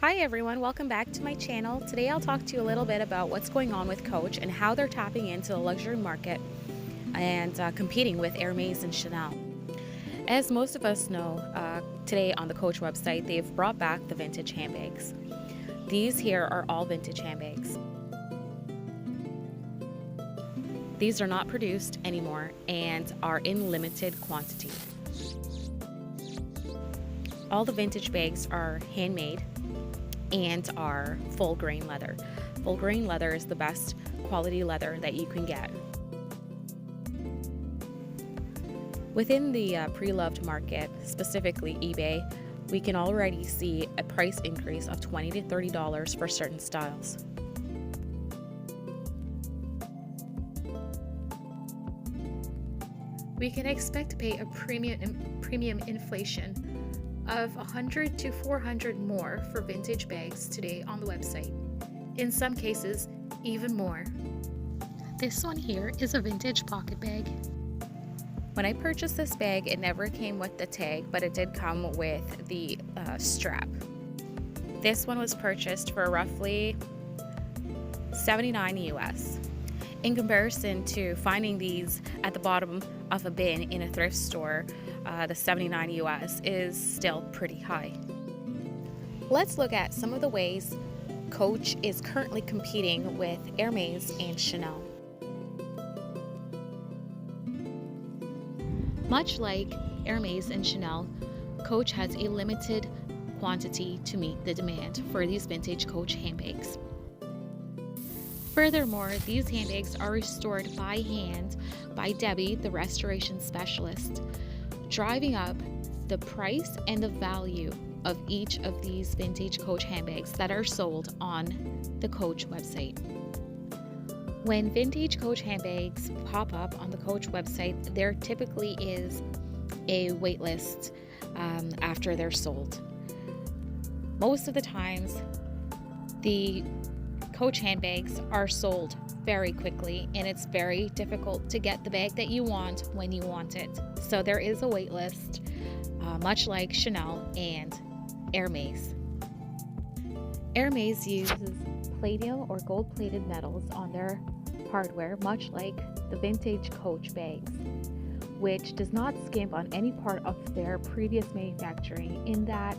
Hi everyone, welcome back to my channel. Today I'll talk to you a little bit about what's going on with Coach and how they're tapping into the luxury market and competing with Hermes and Chanel. As most of us know, today on the Coach website, they've brought back the vintage handbags. These here are all vintage handbags. These are not produced anymore and are in limited quantity. All the vintage bags are handmade and are full grain leather. Full grain leather is the best quality leather that you can get. Within the pre-loved market, specifically eBay, we can already see a price increase of $20 to $30 for certain styles. We can expect to pay a premium inflation of 100 to 400 more for vintage bags today on the website. In some cases, even more. This one here is a vintage pocket bag. When I purchased this bag, it never came with the tag, but it did come with the strap. This one was purchased for roughly $79 US. In comparison to finding these at the bottom of a bin in a thrift store, the $79 US is still pretty high. Let's look at some of the ways Coach is currently competing with Hermes and Chanel. Much like Hermes and Chanel, Coach has a limited quantity to meet the demand for these vintage Coach handbags. Furthermore, these handbags are restored by hand by Debbie, the restoration specialist, driving up the price and the value of each of these vintage Coach handbags that are sold on the Coach website. When vintage Coach handbags pop up on the Coach website, there typically is a wait list after they're sold. Most of the times, the Coach handbags are sold very quickly, and it's very difficult to get the bag that you want when you want it. So there is a wait list, much like Chanel and Hermes. Hermes uses palladium or gold-plated metals on their hardware, much like the vintage Coach bags, which does not skimp on any part of their previous manufacturing, in that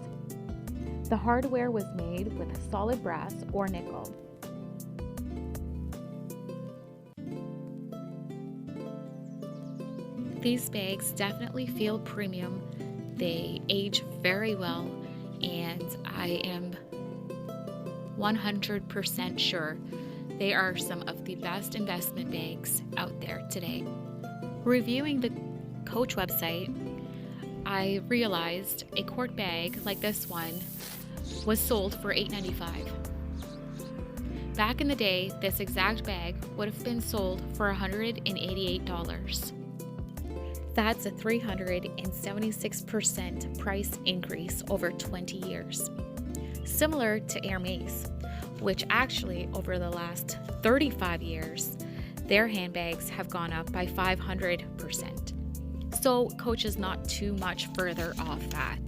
the hardware was made with solid brass or nickel. These bags definitely feel premium. They age very well, and I am 100% sure they are some of the best investment bags out there today. Reviewing the Coach website, I realized a quart bag like this one was sold for $8.95. Back in the day, this exact bag would have been sold for $188. That's a 376% price increase over 20 years. Similar to Hermes, which actually over the last 35 years, their handbags have gone up by 500%. So Coach is not too much further off that.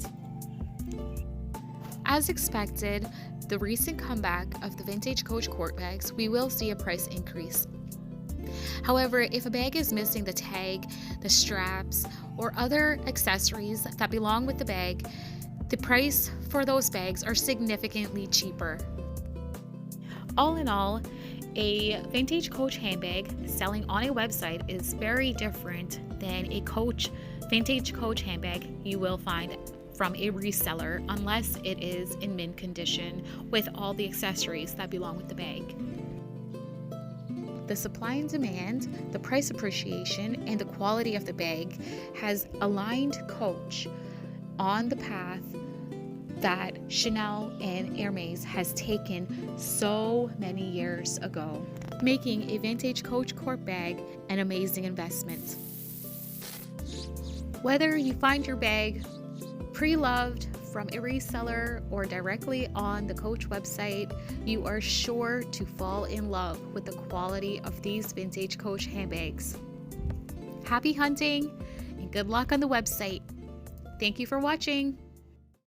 As expected, the recent comeback of the vintage Coach quart bags, we will see a price increase. However, if a bag is missing the tag, the straps, or other accessories that belong with the bag, the price for those bags are significantly cheaper. All in all, a vintage Coach handbag selling on a website is very different than a vintage Coach handbag you will find from a reseller, unless it is in mint condition with all the accessories that belong with the bag. The supply and demand, the price appreciation, and the quality of the bag has aligned Coach on the path that Chanel and Hermes has taken so many years ago, making a vintage Coach quart bag an amazing investment. Whether you find your bag pre-loved from a reseller or directly on the Coach website, you are sure to fall in love with the quality of these vintage Coach handbags. Happy hunting and good luck on the website. Thank you for watching.